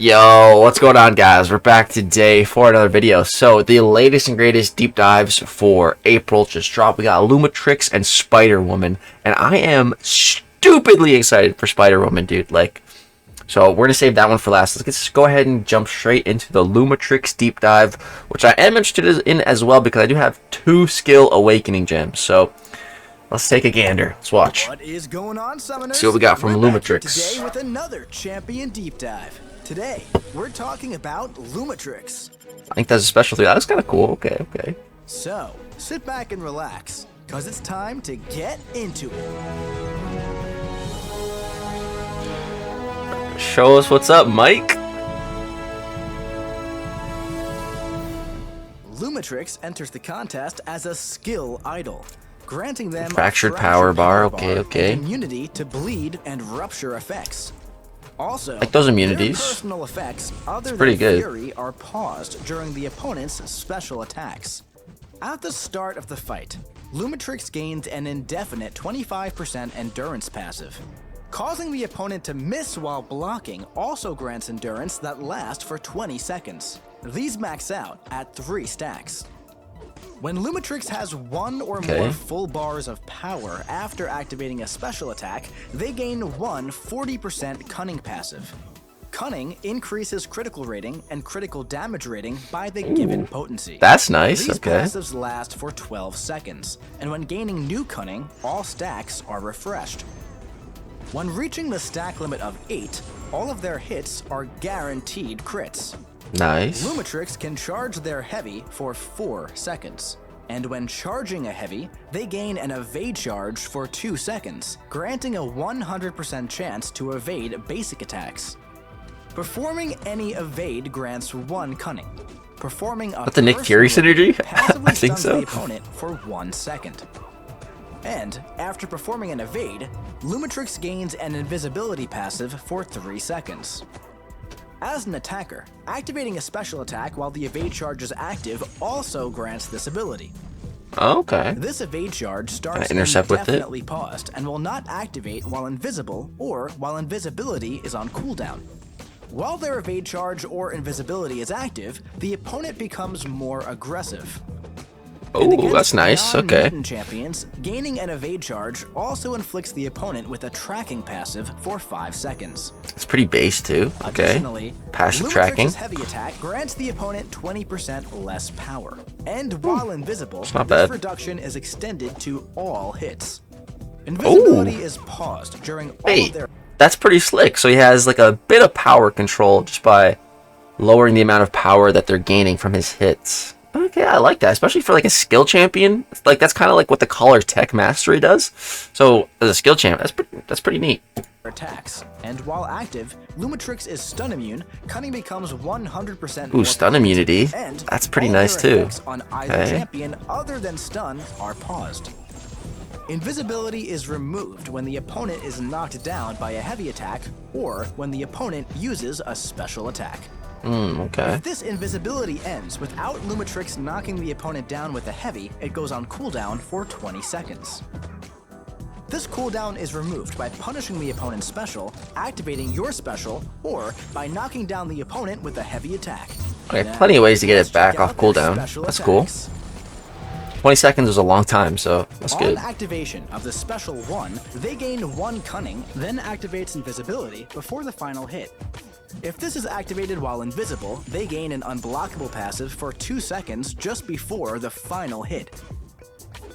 Yo, what's going on, guys? We're back today for another video. So the latest and greatest deep dives for April just dropped. We got Lumatrix and Spiderwoman, and I am stupidly excited for Spiderwoman, dude. So we're gonna save that one for last. Let's go ahead and jump straight into the Lumatrix deep dive, which I am interested in as well because I do have 2 skill awakening gems. So let's take a gander. Let's watch. What is going on, summoners? See what we got from Lumatrix today with another champion deep dive. Today, we're talking about Lumatrix. I think that's a special thing. That was kind of cool. Okay. So, sit back and relax, because it's time to get into it. Show us what's up, Mike. Lumatrix enters the contest as a skill idol, granting them fractured power bar. Okay. And immunity to bleed and rupture effects. Also, like those immunities. Their personal effects other pretty than good. Fury are paused during the opponent's special attacks. At the start of the fight, Lumatrix gains an indefinite 25% endurance passive. Causing the opponent to miss while blocking also grants endurance that lasts for 20 seconds. These max out at 3 stacks. When Lumatrix has 1 or more full bars of power after activating a special attack, they gain 1 40% Cunning passive. Cunning increases critical rating and critical damage rating by the given potency. That's nice. These passives last for 12 seconds, and when gaining new Cunning, all stacks are refreshed. When reaching the stack limit of 8, all of their hits are guaranteed crits. Nice. Lumatrix can charge their heavy for 4 seconds. And when charging a heavy, they gain an evade charge for 2 seconds, granting a 100% chance to evade basic attacks. Performing any evade grants 1 Cunning. Performing a the Nick Fury synergy? passively I think stuns so. the opponent for 1 second. And after performing an evade, Lumatrix gains an invisibility passive for 3 seconds. As an attacker, activating a special attack while the evade charge is active also grants this ability. Okay. This evade charge starts intercept with it? indefinitely paused and will not activate while invisible or while invisibility is on cooldown. While their evade charge or invisibility is active, the opponent becomes more aggressive. Oh, that's nice. Okay. Champions, gaining an evade charge also inflicts the opponent with a tracking passive for 5 seconds. It's pretty base too. Okay. Additionally, Passive Lumatrix's tracking. heavy attack grants the opponent 20% less power. And while invisible, not this bad. reduction is extended to all hits. Invisibility is paused during all of their... That's pretty slick. So he has like a bit of power control just by lowering the amount of power that they're gaining from his hits. Okay, I like that, especially for like a skill champion. Like that's kind of like what the Collar Tech Mastery does. So as a skill champ, that's pretty neat. attacks. And while active, Lumatrix is stun immune. Cunning becomes 100%. Ooh, stun immunity. And that's pretty all nice their too. effects on either champion other than stun are paused. Invisibility is removed when the opponent is knocked down by a heavy attack or when the opponent uses a special attack. Okay. If this invisibility ends without Lumatrix knocking the opponent down with a heavy, it goes on cooldown for 20 seconds. This cooldown is removed by punishing the opponent's special, activating your special, or by knocking down the opponent with a heavy attack. Okay, plenty of ways to get it back off cooldown. That's cool. 20 seconds is a long time, so that's good. On activation of the special 1, they gain 1 Cunning, then activates invisibility before the final hit. If this is activated while invisible, they gain an unblockable passive for 2 seconds just before the final hit.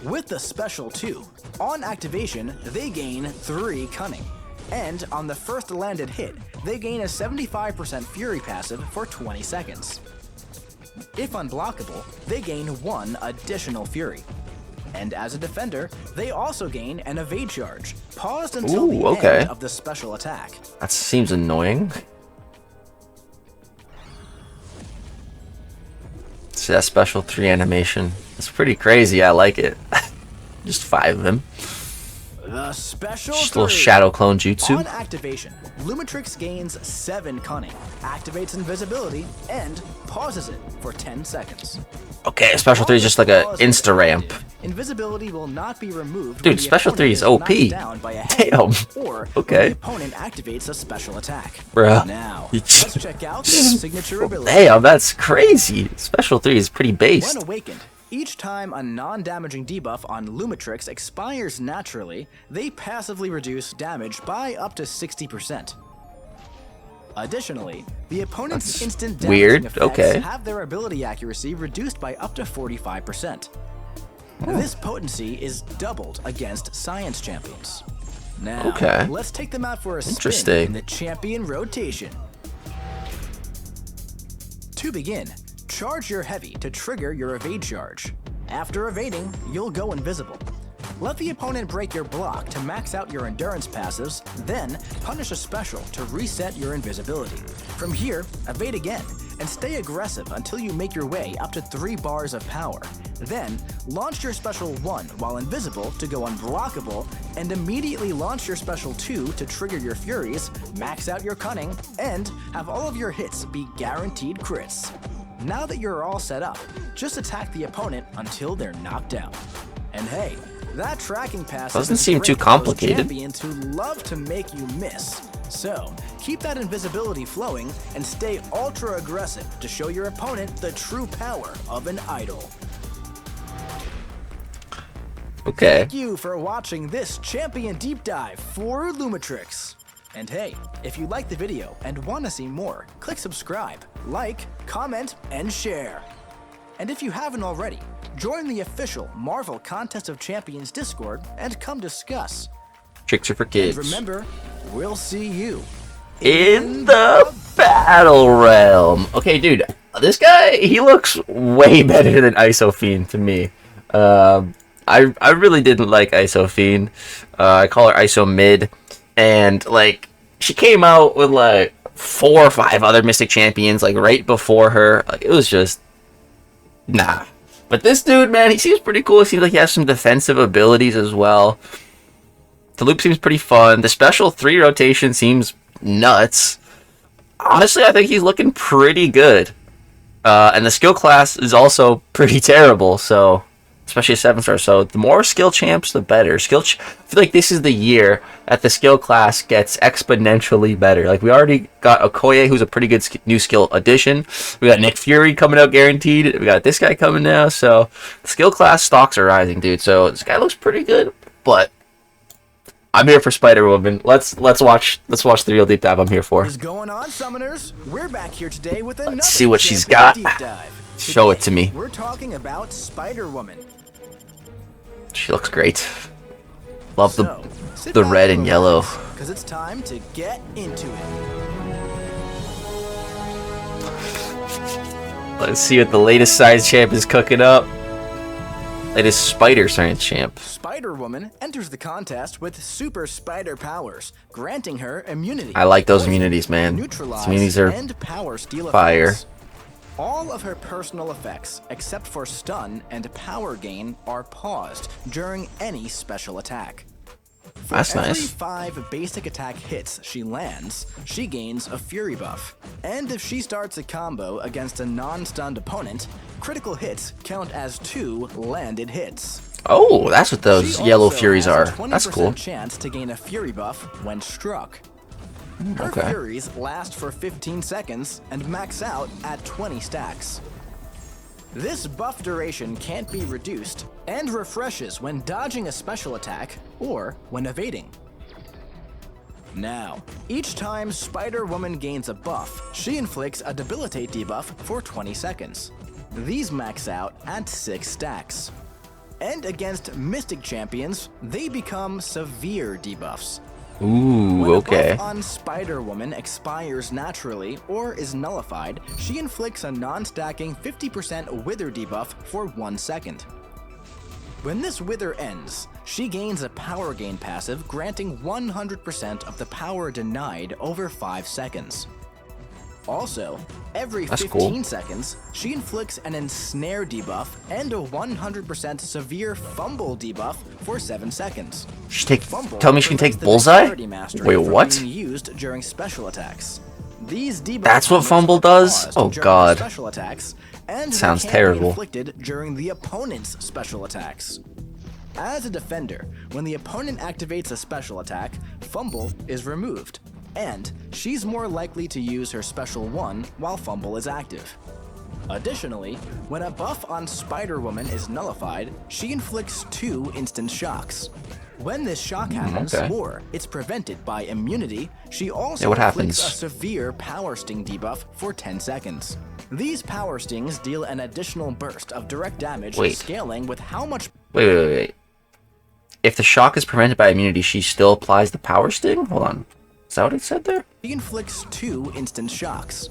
With the special 2, on activation, they gain 3 Cunning. And on the first landed hit, they gain a 75% Fury passive for 20 seconds. If unblockable, they gain 1 additional Fury. And as a defender, they also gain an evade charge, paused until the end of the special attack. That seems annoying. See that special 3 animation? It's pretty crazy. I like it. Just 5 of them. The special Just a little shadow clone jutsu. On activation, Lumatrix gains 7 Cunning, activates invisibility, and pauses it for 10 seconds. Okay, special 3 is just like a insta ramp. invisibility will not be removed. Dude, special 3 is OP. Down by a head, Damn. or okay. the opponent activates a special attack. Bruh. Now, let's check out the signature ability. Damn, that's crazy. Special 3 is pretty based. When awakened, each time a non-damaging debuff on Lumatrix expires naturally, they passively reduce damage by up to 60%. Additionally, the opponent's instant damaging effects have their ability accuracy reduced by up to 45%. This potency is doubled against science champions. Now, let's take them out for a spin in the champion rotation. To begin, charge your heavy to trigger your evade charge. After evading, you'll go invisible. Let the opponent break your block to max out your endurance passives, then punish a special to reset your invisibility. From here, evade again, and stay aggressive until you make your way up to 3 bars of power. Then, launch your special 1 while invisible to go unblockable, and immediately launch your special 2 to trigger your furies, max out your cunning, and have all of your hits be guaranteed crits. Now that you're all set up, just attack the opponent until they're knocked out. And hey, that tracking pass doesn't seem too complicated. Champions who love to make you miss. So, keep that invisibility flowing and stay ultra aggressive to show your opponent the true power of an idol. Okay. Thank you for watching this champion deep dive for Lumatrix. And hey, if you liked the video and want to see more, click subscribe, like, comment, and share. And if you haven't already, join the official Marvel Contest of Champions Discord and come discuss. Tricks are for kids. And remember, we'll see you in the battle realm. Okay, dude, this guy, he looks way better than Isofiend to me. I really didn't like Isofiend. I call her Iso Mid, and like she came out with like 4 or 5 other Mystic Champions like right before her. Like, it was just nah. But this dude, man, he seems pretty cool. It seems like he has some defensive abilities as well. The loop seems pretty fun. The special 3 rotation seems nuts. Honestly, I think he's looking pretty good. And the skill class is also pretty terrible, so especially a 7-star. So the more skill champs, the better. I feel like this is the year that the skill class gets exponentially better. Like, we already got Okoye, who's a pretty good new skill addition. We got Nick Fury coming out guaranteed. We got this guy coming now. So the skill class stocks are rising, dude. So this guy looks pretty good. But I'm here for Spiderwoman. Let's watch the real deep dive I'm here for. What's going on, summoners? We're back here today with another Let's see what she's got. Deep dive. Show it to me. We're talking about Spiderwoman. She looks great. Love the red and yellow. Because it's time to get into it. Let's see what the latest science champ is cooking up. Latest spider science champ. Spiderwoman enters the contest with super spider powers, granting her immunity. I like those immunities, man. Those immunities are and power steal fire. Effects. All of her personal effects, except for stun and power gain, are paused during any special attack. For That's every nice. 5 basic attack hits she lands, she gains a fury buff. And if she starts a combo against a non-stunned opponent, critical hits count as 2 landed hits. Oh, that's what those She yellow also furies has are. a 20% That's cool. chance to gain a fury buff when struck. Her Okay. furies last for 15 seconds and max out at 20 stacks. This buff duration can't be reduced and refreshes when dodging a special attack or when evading. Now, each time Spiderwoman gains a buff, she inflicts a debilitate debuff for 20 seconds. These max out at 6 stacks. And against Mystic Champions, they become severe debuffs. Ooh, When okay. a buff on Spiderwoman expires naturally or is nullified, she inflicts a non-stacking 50% Wither debuff for 1 second. When this Wither ends, she gains a power gain passive granting 100% of the power denied over 5 seconds. Also, every That's 15 cool. seconds, she inflicts an Ensnare debuff and a 100% severe Fumble debuff for 7 seconds. Tell me she can take Bullseye? Wait, what? Being used during special attacks. These debuffs That's what must Fumble be does? paused Oh, during God. Special attacks, and Sounds they can't terrible. be inflicted during the opponent's special attacks. As a defender, when the opponent activates a special attack, Fumble is removed, and she's more likely to use her special 1 while Fumble is active. Additionally, when a buff on Spiderwoman is nullified, she inflicts 2 instant shocks. When this shock happens, or it's prevented by immunity, she also inflicts a severe power sting debuff for 10 seconds. These power stings deal an additional burst of direct damage, scaling with how much... Wait. If the shock is prevented by immunity, she still applies the power sting? Hold on. Is that what it said there? She inflicts 2 instant shocks.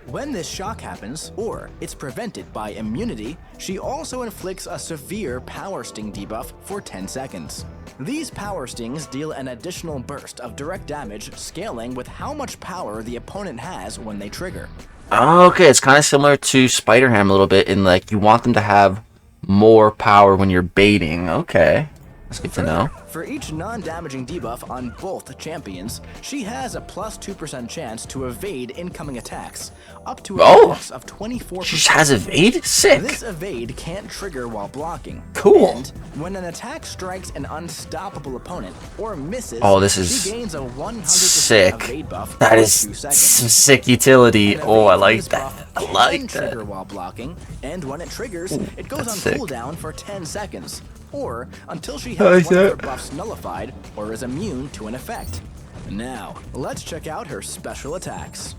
When this shock happens, or it's prevented by immunity, she also inflicts a severe power sting debuff for 10 seconds. These power stings deal an additional burst of direct damage, scaling with how much power the opponent has when they trigger. Okay, it's kind of similar to Spider-Ham a little bit in like you want them to have more power when you're baiting. Okay, that's good to know. For each non-damaging debuff on both champions, she has a plus 2% chance to evade incoming attacks, up to a plus of 24%. She has evade? Sick. This evade can't trigger while blocking. Cool. And when an attack strikes an unstoppable opponent or misses, this is she gains a 100% sick. evade buff That for is 2 seconds. some sick utility. I like that. I like that. Trigger while blocking, and when it triggers, it goes on cooldown for 10 seconds, or until she has one of her buffs nullified or is immune to an effect. Now, let's check out her special attacks.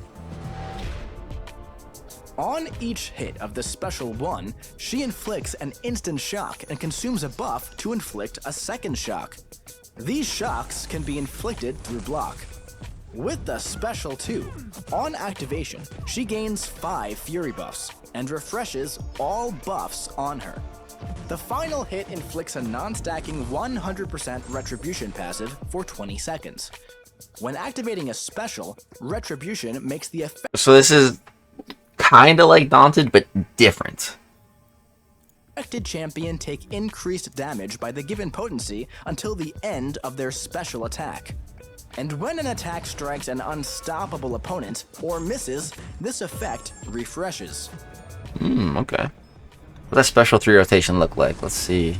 On each hit of the special 1, she inflicts an instant shock and consumes a buff to inflict a second shock. These shocks can be inflicted through block. With the special 2, on activation, she gains 5 fury buffs and refreshes all buffs on her. The final hit inflicts a non-stacking 100% retribution passive for 20 seconds. When activating a special, retribution makes the effect. So this is kind of like Daunted, but different. Affected champion take increased damage by the given potency until the end of their special attack. And when an attack strikes an unstoppable opponent or misses, this effect refreshes. Okay. What does special 3 rotation look like? Let's see.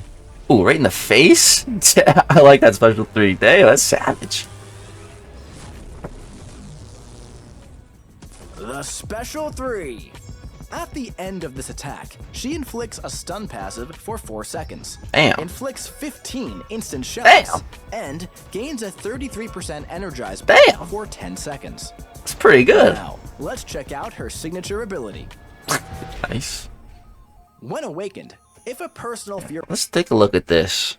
Ooh, right in the face? I like that special 3. Damn, that's savage. The special 3. At the end of this attack, she inflicts a stun passive for 4 seconds. Damn. Inflicts 15 instant shots. Damn. And gains a 33% energize Damn. for 10 seconds. It's pretty good. Now, let's check out her signature ability. Nice. When awakened, if a personal fury... Let's take a look at this.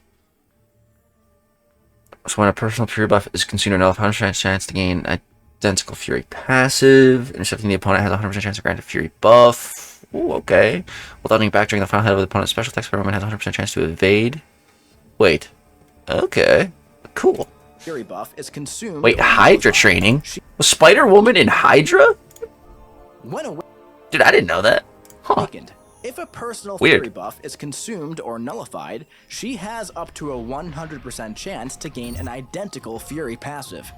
So when a personal fury buff is consumed, or nullified, 100% chance to gain identical fury passive. Intercepting the opponent has a 100% chance to grant a fury buff. Ooh, okay. While dodging back during the final hit of the opponent's special attack, Spiderwoman has a 100% chance to evade. Wait. Okay. Cool. Fury buff is consumed... Wait, Hydra training? Was Spider-Woman in Hydra? Dude, I didn't know that. Huh. If a personal Weird. fury buff is consumed or nullified, she has up to a 100% chance to gain an identical fury passive.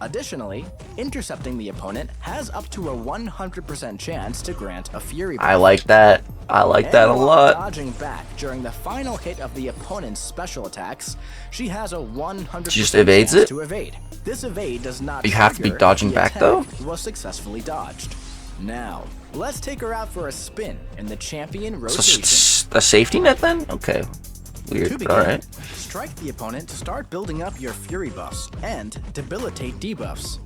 Additionally, intercepting the opponent has up to a 100% chance to grant a fury buff. I like that. I like that a lot. Dodging back during the final hit of the opponent's special attacks, she has a 100% She just evades chance it? to evade. This evade does not You have to be trigger dodging the back, attack though? Was successfully dodged. Now, let's take her out for a spin in the champion rotation. So a safety net then? Okay. Weird, To but begin, alright. strike the opponent to start building up your fury buffs and debilitate debuffs.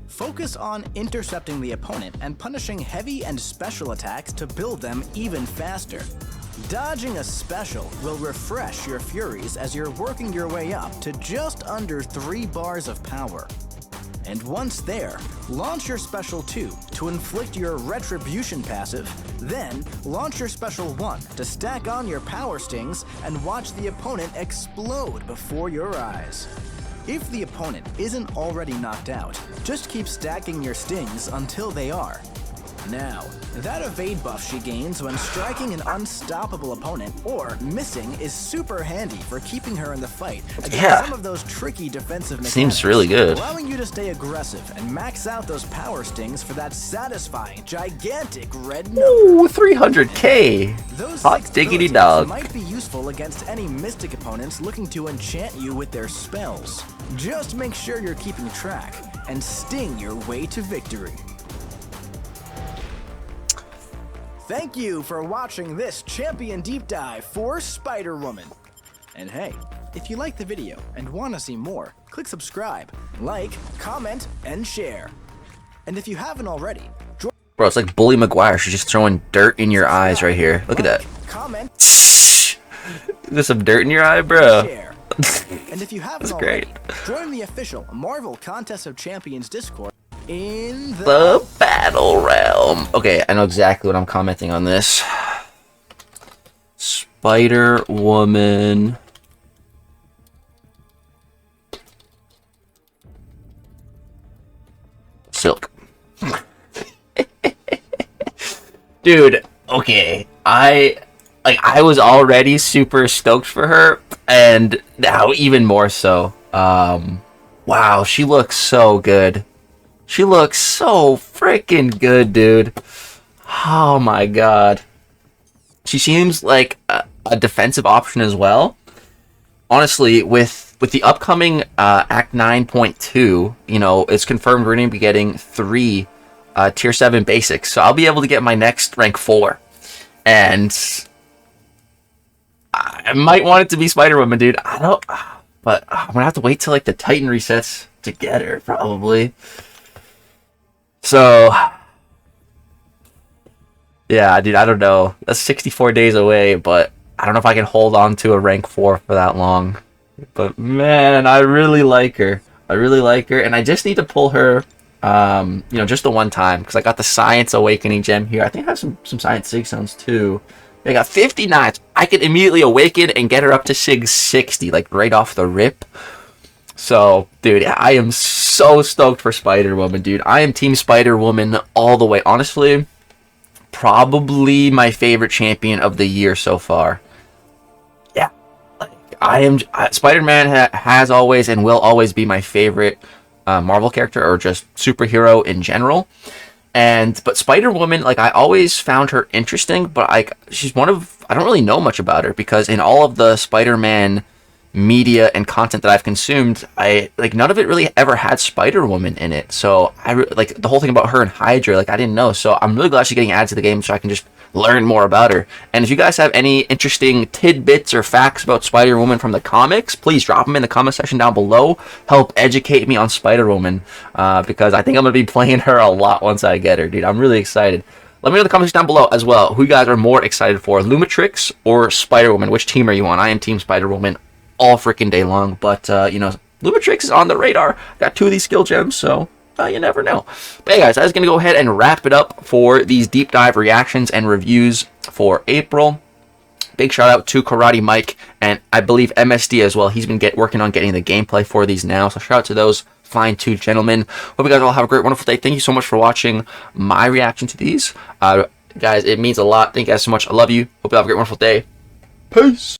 Focus on intercepting the opponent and punishing heavy and special attacks to build them even faster. Dodging a special will refresh your furies as you're working your way up to just under 3 bars of power. And once there, launch your special 2 to inflict your retribution passive, then launch your special 1 to stack on your power stings and watch the opponent explode before your eyes. If the opponent isn't already knocked out, just keep stacking your stings until they are. Now, that evade buff she gains when striking an unstoppable opponent or missing is super handy for keeping her in the fight against some of those tricky defensive mechanics. Seems really good. Allowing you to stay aggressive and max out those power stings for that satisfying, gigantic red number. Ooh, 300k! Those Hot diggity dog. might be useful against any mystic opponents looking to enchant you with their spells. Just make sure you're keeping track and sting your way to victory. Thank you for watching this champion deep dive for Spider-Woman. And hey, if you like the video and want to see more, click subscribe, like, comment, and share. And if you haven't already, bro, it's like Bully Maguire. She's just throwing dirt in your eyes right here. Look at that. Comment, There's some dirt in your eye, bro. share. And if you haven't That's already, great. join the official Marvel Contest of Champions Discord in The Battle Realm. Okay, I know exactly what I'm commenting on this. Spider-Woman. Silk. Dude, okay. I was already super stoked for her, and now even more so. Wow, she looks so good. She looks so freaking good, dude. Oh my god. She seems like a defensive option as well. Honestly, with the upcoming Act 9.2, you know, it's confirmed we're going to be getting 3 Tier 7 basics. So I'll be able to get my next rank 4. And I might want it to be Spider-Woman, dude. I don't... But I'm going to have to wait till, like, the Titan resets to get her, probably. So, yeah, dude, I don't know. That's 64 days away, but I don't know if I can hold on to a rank 4 for that long. But, man, I really like her. I really like her, and I just need to pull her, you know, just the one time, because I got the Science Awakening gem here. I think I have some Science Sig sounds, too. I got 59. I could immediately awaken and get her up to Sig 60, like, right off the rip. So, dude, I am so stoked for Spider-Woman, dude. I am Team Spider-Woman all the way. Honestly, probably my favorite champion of the year so far. Yeah, like, Spider-Man has always and will always be my favorite Marvel character, or just superhero in general. But Spider-Woman, like, I always found her interesting, but she's one of, I don't really know much about her, because in all of the Spider-Man media and content that I've consumed, none of it really ever had Spider-Woman in it. So like the whole thing about her and Hydra, like, I didn't know. So I'm really glad she's getting added to the game so I can just learn more about her. And if you guys have any interesting tidbits or facts about Spider-Woman from the comics, please drop them in the comment section down below. Help educate me on Spider-Woman, because I think I'm gonna be playing her a lot once I get her, dude. I'm really excited. Let me know in the comments down below as well who you guys are more excited for, Lumatrix or Spider-Woman. Which team are you on? I am Team Spider-Woman all freaking day long, but you know, Lumatrix is on the radar. Got 2 of these skill gems, so you never know. But hey guys, I was gonna go ahead and wrap it up for these deep dive reactions and reviews for April. Big shout out to Karate Mike, and I believe MSD as well. He's been working on getting the gameplay for these now, so shout out to those fine 2 gentlemen. Hope you guys all have a great, wonderful day. Thank you so much for watching my reaction to these, guys. It means a lot. Thank you guys so much. I love you. Hope you have a great, wonderful day. Peace.